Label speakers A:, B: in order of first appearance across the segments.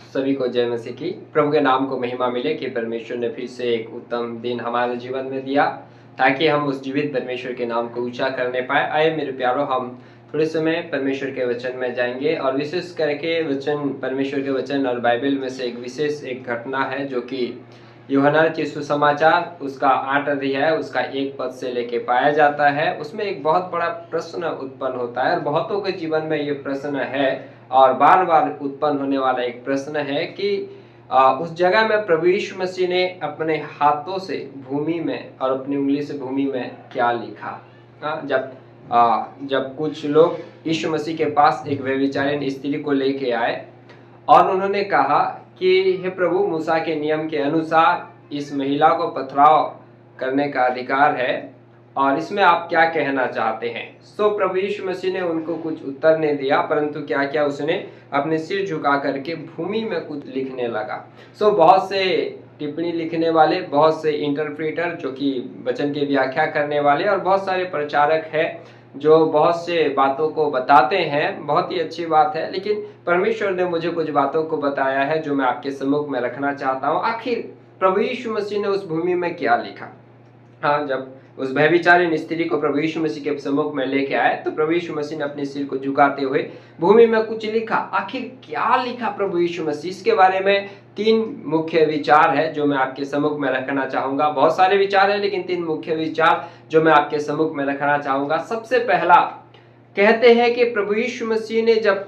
A: सभी को जय मसीह की। प्रभु के नाम को महिमा मिले कि परमेश्वर ने फिर से एक उत्तम दिन हमारे जीवन में दिया ताकि हम उस जीवित परमेश्वर के नाम को ऊंचा करने पाए। आए मेरे प्यारो, हम थोड़े समय परमेश्वर के वचन में जाएंगे और विशेष करके परमेश्वर के वचन और बाइबल में से एक विशेष घटना है जो कि यूहन्ना के सुसमाचार उसका 8 अध्याय उसका 1 पद से लेके पाया जाता है। उसमें एक बहुत बड़ा प्रश्न उत्पन्न होता है और बहुतों के जीवन में ये प्रश्न है और बार बार उत्पन्न होने वाला एक प्रश्न है कि उस जगह में प्रभु यीशु मसीह ने अपने हाथों से भूमि में और अपनी उंगली से भूमि में क्या लिखा। जब कुछ लोग यीशु मसीह के पास एक व्यभिचारिणी स्त्री को लेके आए और उन्होंने कहा कि हे प्रभु, मूसा के नियम के अनुसार इस महिला को पथराव करने का अधिकार है और इसमें आप क्या कहना चाहते हैं। सो प्रभु यीशु मसीह ने उनको कुछ उत्तर नहीं दिया, परंतु क्या किया, उसने अपने सिर झुका करके भूमि में कुछ लिखने लगा। सो बहुत से टिप्पणी लिखने वाले, बहुत से इंटरप्रेटर जो कि वचन की व्याख्या करने वाले और बहुत सारे प्रचारक हैं जो बहुत से बातों को बताते हैं। बहुत ही अच्छी बात है, लेकिन परमेश्वर ने मुझे कुछ बातों को बताया है जो मैं आपके सम्मुख में रखना चाहता हूँ। आखिर प्रभु यीशु मसीह ने उस भूमि में क्या लिखा। जब उस व्यभिचारिणी स्त्री को प्रभु यीशु मसीह के सम्मुख में लेके आए तो प्रभु यीशु मसीह ने अपने सिर को झुकाते हुए भूमि में कुछ लिखा। आखिर क्या लिखा प्रभु यीशु मसीह, इसके बारे में 3 मुख्य विचार है जो मैं आपके सम्मुख में रखना चाहूंगा। बहुत सारे विचार है, लेकिन 3 मुख्य विचार जो मैं आपके सम्मुख में रखना चाहूंगा। सबसे पहला कहते हैं कि प्रभु यीशु मसीह ने जब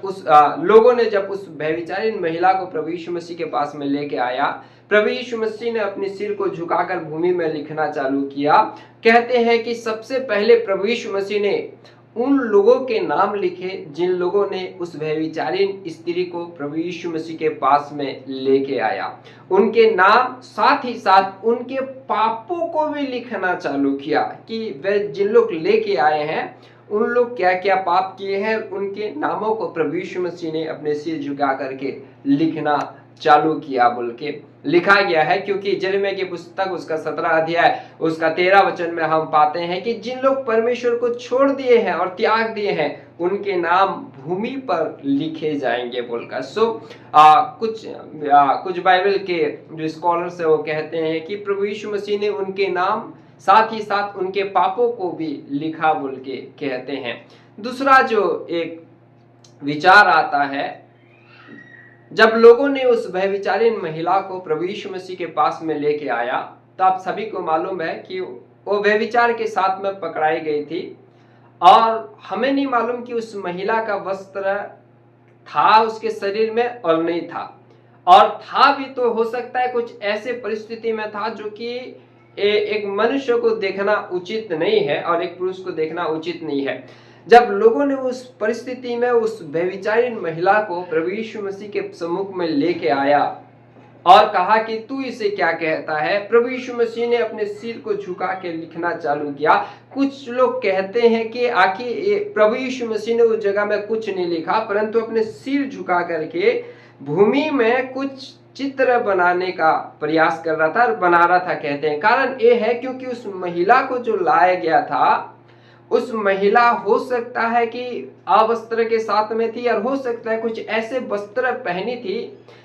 A: लोगों ने जब उस व्यभिचारिणी महिला को प्रभु यीशु मसीह के पास में लेके आया, प्रभु यीशु मसीह ने अपने सिर को झुकाकर भूमि में लिखना चालू किया। कहते हैं कि सबसे पहले प्रभु यीशु मसीह ने उन लोगों के नाम लिखे जिन लोगों ने उस व्यभिचारिणी स्त्री को प्रभु यीशु मसीह के पास में लेके आया, उनके नाम, साथ ही साथ उनके पापों को भी लिखना चालू किया कि वे जिन लोग लेके आए हैं उन लोग क्या क्या पाप किए हैं, उनके नामों को प्रभु यीशु मसीह ने अपने सिर झुका करके लिखना चालू किया बोल के लिखा गया है। क्योंकि यिर्मयाह की पुस्तक उसका 17 अध्याय उसका 13 वचन में हम पाते हैं कि जिन लोग परमेश्वर को छोड़ दिए हैं और त्याग दिए हैं उनके नाम भूमि पर लिखे जाएंगे बोलकर। कुछ बाइबल के जो स्कॉलर्स है वो कहते हैं कि प्रभु यीशु मसीह ने उनके नाम साथ ही साथ उनके पापों को भी लिखा बोल के कहते हैं। दूसरा जो एक विचार आता है, जब लोगों ने उस व्यभिचारिणी महिला को प्रभु यीशु मसीह के पास में लेके आया तो आप सभी को मालूम है कि वो व्यभिचार के साथ में पकड़ाई गई थी और हमें नहीं मालूम कि उस महिला का वस्त्र था उसके शरीर में और नहीं था, और था भी तो हो सकता है कुछ ऐसे परिस्थिति में था जो कि एक मनुष्य को देखना उचित नहीं है और एक पुरुष को देखना उचित नहीं है। जब लोगों ने उस परिस्थिति में उस व्यभिचारिणी महिला को प्रभु यीशु मसीह के सम्मुख में लेके आया और कहा कि तू इसे क्या कहता है, प्रभु यीशु मसीह ने अपने सिर को झुका के लिखना चालू किया। कुछ लोग कहते हैं कि आखिर प्रभु यीशु मसीह ने उस जगह में कुछ नहीं लिखा, परंतु अपने सिर झुका करके भूमि में कुछ चित्र बनाने का प्रयास कर रहा था और बना रहा था। कहते हैं कारण ये है क्योंकि उस महिला को जो लाया गया था, उस महिला हो सकता है कि अवस्त्र के साथ में थी और हो सकता है कुछ ऐसे वस्त्र पहनी थी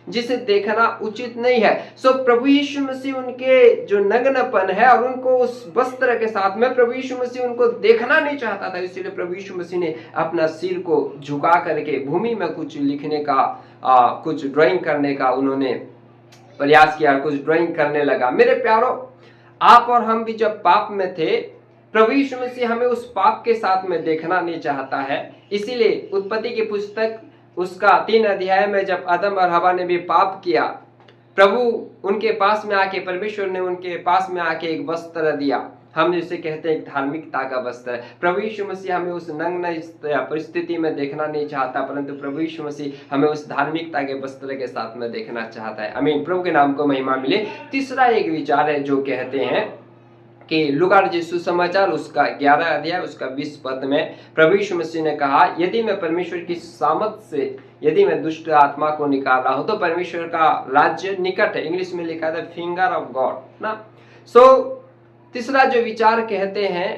A: जिसे देखना उचित नहीं है। सो प्रभु यीशु मसीह उनके जो नग्नपन है और उनको उस वस्त्र के साथ में प्रभु यीशु मसीह उनको देखना नहीं चाहता था, इसीलिए प्रभु यीशु मसीह ने अपना सिर को झुका करके भूमि में कुछ लिखने का कुछ ड्राइंग करने का उन्होंने प्रयास किया, कुछ ड्राइंग करने लगा। मेरे प्यारो, आप और हम भी जब पाप में थे, प्रभु यीशु मसीह हमें उस पाप के साथ में देखना नहीं चाहता है। इसीलिए उत्पत्ति की पुस्तक उसका 3 अध्याय में जब आदम और हवा ने भी पाप किया, प्रभु उनके पास में आके, परमेश्वर ने उनके पास में आके एक वस्त्र दिया, हम जिसे कहते हैं एक धार्मिकता का वस्त्र। प्रभु यीशु मसीह हमें उस नग्न परिस्थिति में देखना नहीं चाहता, परंतु प्रभु यीशु मसीह हमें उस धार्मिकता के वस्त्र के साथ में देखना चाहता है। आमीन, प्रभु के नाम को महिमा मिले। तीसरा एक विचार है जो कहते हैं कि लूका रचित समाचार उसका 11 अध्याय उसका 20 पद में प्रभु यीशु मसीह ने कहा, यदि मैं परमेश्वर की सामर्थ से यदि मैं दुष्ट आत्मा को निकाल रहा हूं तो परमेश्वर का राज्य निकट है। इंग्लिश में लिखा था फिंगर ऑफ गॉड ना। सो तीसरा जो विचार कहते हैं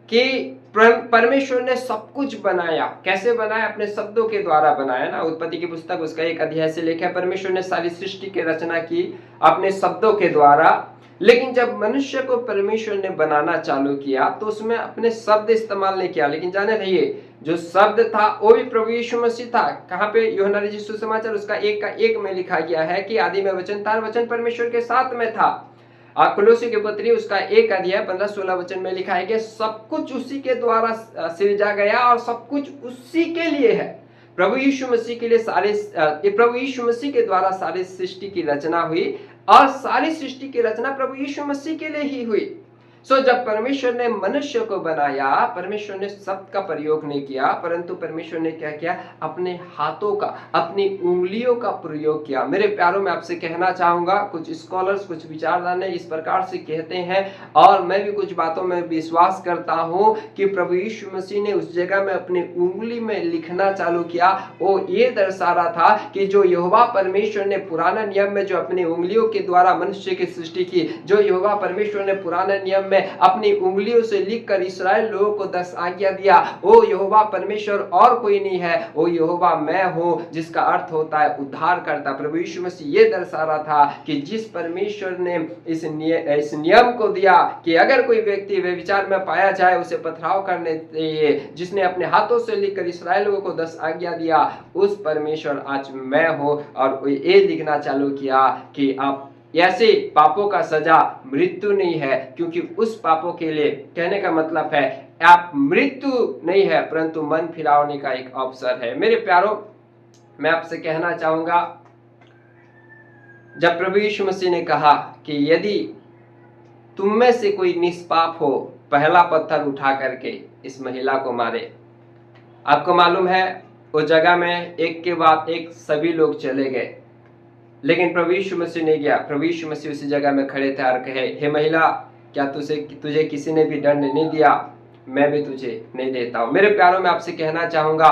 A: कि परमेश्वर ने सब कुछ बनाया। कैसे बनाया? अपने शब्दों के द्वारा बनाया ना। उत्पत्ति की पुस्तक उसका 1 अध्याय से लिखा है, परमेश्वर ने सारी सृष्टि की रचना की अपने शब्दों के द्वारा। लेकिन जब मनुष्य को परमेश्वर ने बनाना चालू किया तो उसमें अपने शब्द इस्तेमाल नहीं किया। लेकिन जाने रहिए, जो शब्द था वो भी प्रभु यीशु मसीह था। कहाँ पे? यूहन्ना रचित सुसमाचार उसका 1 में लिखा गया है कि आदि में वचन था, वचन परमेश्वर के साथ में था। कुलोसी के पत्री उसका 1 अध्याय 15-16 वचन में लिखा है कि सब कुछ उसी के द्वारा सृजा गया और सब कुछ उसी के लिए है। प्रभु यीशु मसीह के लिए प्रभु यीशु मसीह के द्वारा सारी सृष्टि की रचना हुई और सारी सृष्टि की रचना प्रभु यीशु मसीह के लिए ही हुई। जब परमेश्वर ने मनुष्य को बनाया, परमेश्वर ने शब्द का प्रयोग नहीं किया, परंतु परमेश्वर ने क्या किया? अपने हाथों का, अपनी उंगलियों का प्रयोग किया। मेरे प्यारों में आपसे कहना चाहूंगा, कुछ स्कॉलर्स, कुछ विचारधारा इस प्रकार से कहते हैं और मैं भी कुछ बातों में विश्वास करता हूं कि प्रभु यीशु मसीह ने उस जगह में अपनी उंगली में लिखना चालू किया। वो ये दर्शा रहा था कि जो यहोवा परमेश्वर ने पुराना नियम में जो अपनी उंगलियों के द्वारा मनुष्य की सृष्टि की, जो यहोवा परमेश्वर ने पुराने नियम में अपनी उंगलियों से लिखकर इस्राएल लोगों को 10 आज्ञा दिया, वो यहोवा परमेश्वर और कोई नहीं है, वो यहोवा मैं हूं, जिसका अर्थ होता है उद्धार करता। प्रभु यीशु मसीह ये दर्शा रहा था कि जिस परमेश्वर ने इस नियम को दिया कि अगर कोई व्यक्ति व्यभिचार में पाया जाए उसे पथराव करने चाहिए, जिसने अपने हाथों से लिखकर इस्राएल लोगों को 10 आज्ञा दिया, उस परमेश्वर आज मैं हूं। और ये लिखना चालू किया कि आप ऐसे पापों का सजा मृत्यु नहीं है, क्योंकि उस पापों के लिए, कहने का मतलब है आप मृत्यु नहीं है परंतु मन फिरावने का एक अवसर है। मेरे प्यारों, मैं आपसे कहना चाहूंगा, जब प्रभु यीशु मसीह ने कहा कि यदि तुम में से कोई निष्पाप हो, पहला पत्थर उठा करके इस महिला को मारे। आपको मालूम है उस जगह में एक के बाद एक सभी लोग चले गए, लेकिन प्रभु यीशु मसीह नहीं गया। प्रभु यीशु मसीह उसी जगह में खड़े थे और कहे, हे महिला, क्या तुझे किसी ने भी दंड नहीं दिया? मैं भी तुझे नहीं देता हूं। मेरे प्यारों में आपसे कहना चाहूंगा,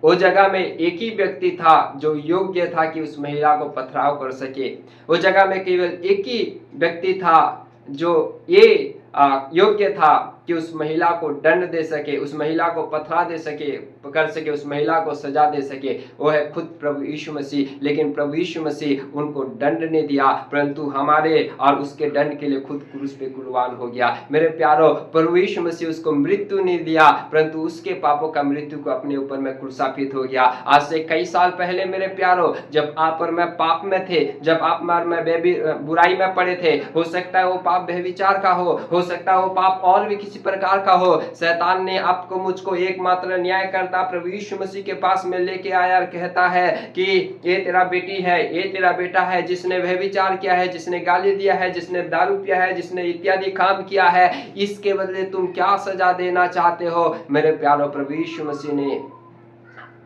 A: उस जगह में एक ही व्यक्ति था जो योग्य था कि उस महिला को पथराव कर सके। उस जगह में केवल एक ही व्यक्ति था जो ये योग्य था कि उस महिला को दंड दे सके, उस महिला को पथरा दे सके, कर सके, उस महिला को सजा दे सके, वो है खुद प्रभु यीशु मसीह। लेकिन प्रभु यीशु मसीह उनको दंड नहीं दिया, परंतु हमारे और उसके दंड के लिए खुद क्रूस पे कुर्बान हो गया। मेरे प्यारों, प्रभु यीशु मसीह उसको मृत्यु नहीं दिया, परंतु उसके पापों का मृत्यु को अपने ऊपर में क्रूसापित हो गया। आज से कई साल पहले मेरे प्यारों, जब आप और मैं पाप में थे, जब आप और मैं बुराई में पड़े थे, हो सकता है वो पाप व्यभिचार का हो सकता है वो पाप और भी किसी प्रकार का हो, शैतान ने आपको मुझको एकमात्र न्यायकर्ता प्रभु यीशु मसीह के पास में लेके आया और कहता है कि ये तेरा बेटी है, ये तेरा बेटा है, जिसने व्यभिचार किया है, जिसने गाली दिया है, जिसने दारू पिया है, जिसने इत्यादि काम किया है, इसके बदले तुम क्या सजा देना चाहते हो? मेरे प्यारों, प्रभु यीशु मसीह ने,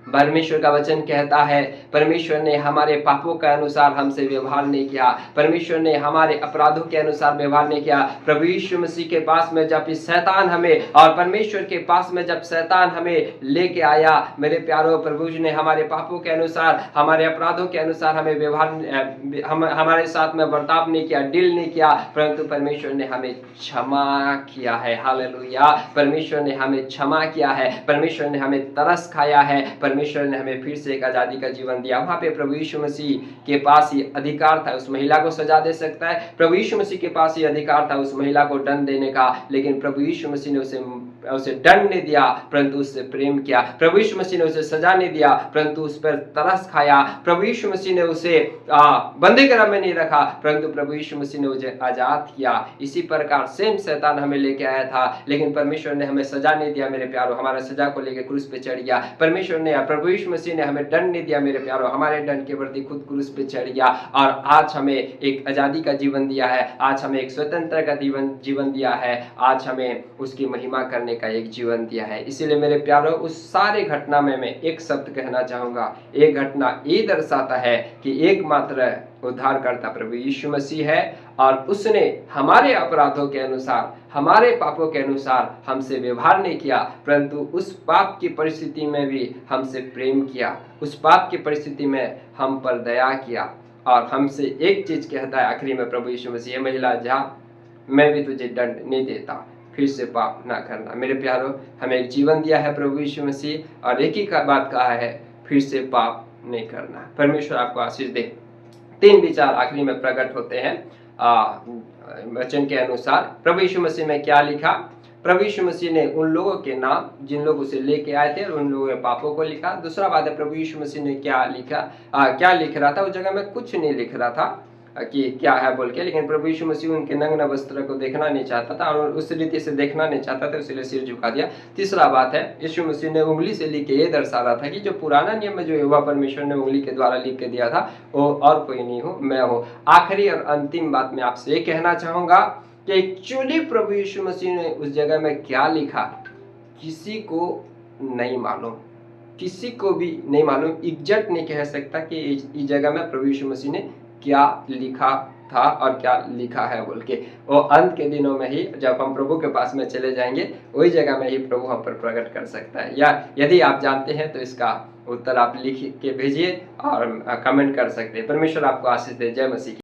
A: परमेश्वर का वचन कहता है, परमेश्वर ने हमारे पापों के अनुसार हमसे व्यवहार नहीं किया, परमेश्वर ने हमारे अपराधों के अनुसार व्यवहार नहीं किया। प्रभु यीशु मसीह के पास में जब शैतान हमें, और परमेश्वर के पास में जब शैतान हमें लेके आया, मेरे प्यारों, प्रभु जी ने हमारे पापों के अनुसार, हमारे अपराधों के अनुसार हमें व्यवहार, हमारे साथ में बर्ताव नहीं किया, डील नहीं किया, परंतु परमेश्वर ने हमें क्षमा किया है। हालेलुया! परमेश्वर ने हमें क्षमा किया है, परमेश्वर ने हमें तरस खाया है, परमेश्वर ने हमें फिर से एक आजादी का जीवन दिया। वहां पे प्रभु यीशु मसीह के पास ही अधिकार था, उस महिला को सजा दे सकता है, प्रभु यीशु मसीह के पास ही अधिकार था उस महिला को दंड देने का, लेकिन प्रभु यीशु मसीह ने उसे दंड नहीं दिया, परंतु उससे प्रेम किया। प्रभु यीशु मसीह ने उसे सजा नहीं दिया, परंतु उस पर तरस खाया। प्रभु यीशु मसीह ने उसे बंदी गृह में नहीं रखा, परंतु प्रभु यीशु मसीह ने उसे आजाद किया। इसी प्रकार सेम शैतान हमें लेके आया था, लेकिन परमेश्वर ने हमें सजा नहीं दिया मेरे प्यारों, हमारा सजा को लेकर क्रूस पे चढ़ गया। परमेश्वर ने, प्रभु यीशु मसीह ने हमें दंड नहीं दिया मेरे प्यारों, हमारे दंड के प्रति खुद क्रूस पे चढ़ गया और आज हमें एक आजादी का जीवन दिया है, आज हमें एक स्वतंत्र का जीवन दिया है, आज हमें उसकी महिमा करने का एक जीवन दिया है। इसीलिए मेरे प्यारों, उस सारे घटना में मैं एक शब्द कहना चाहूंगा, एक घटना ये दर्शाता है कि एकमात्र उद्धारकर्ता प्रभु यीशु मसीह है और उसने हमारे अपराधों के अनुसार, हमारे पापों के अनुसार हमसे व्यवहार नहीं किया, परंतु उस पाप की परिस्थिति में भी हमसे प्रेम किया, उस पाप की परिस्थिति में हम पर दया किया और हमसे एक चीज कहता है आखिरी में प्रभु यीशु मसीह, महिला जा, मैं भी तुझे दंड नहीं देता, फिर से पाप ना करना। मेरे प्यारों, हमें एक जीवन दिया है प्रभु यीशु मसीह और एक ही बात कहा है, फिर से पाप नहीं करना। परमेश्वर आपको आशीष दे। 3 विचार आखिरी में प्रकट होते हैं वचन के अनुसार। प्रभु यीशु मसीह में क्या लिखा? प्रभु यीशु मसीह ने उन लोगों के नाम जिन लोग उसे लेके आए थे और उन लोगों के पापों को लिखा। दूसरा बात है, प्रभु यीशु मसीह ने क्या लिखा, क्या लिख रहा था? उस जगह में कुछ नहीं लिख रहा था कि क्या है बोल के, लेकिन प्रभु यीशु मसीह उनके नग्न वस्त्र को देखना नहीं चाहता था और उस रीति से देखना नहीं चाहता था, इसलिए सिर झुका दिया। तीसरा बात है, यीशु मसीह ने उंगली से लिख के ये दर्शा रहा था कि जो पुराना नियम में जो यहोवा परमेश्वर ने उंगली के द्वारा लिख के दिया था वो और कोई नहीं हो, मैं हूँ। आखिरी और अंतिम बात मैं आपसे ये कहना चाहूंगा कि एक्चुअली प्रभु यीशु मसीह ने उस जगह में क्या लिखा किसी को नहीं मालूम, किसी को भी नहीं मालूम। एग्जैक्ट नहीं कह सकता कि इस जगह में प्रभु यीशु मसीह ने क्या लिखा था और क्या लिखा है बोल के। वो अंत के दिनों में ही जब हम प्रभु के पास में चले जाएंगे वही जगह में ही प्रभु हम पर प्रकट कर सकता है। या यदि आप जानते हैं तो इसका उत्तर आप लिख के भेजिए और कमेंट कर सकते हैं। परमेश्वर आपको आशीष दे। जय मसीह।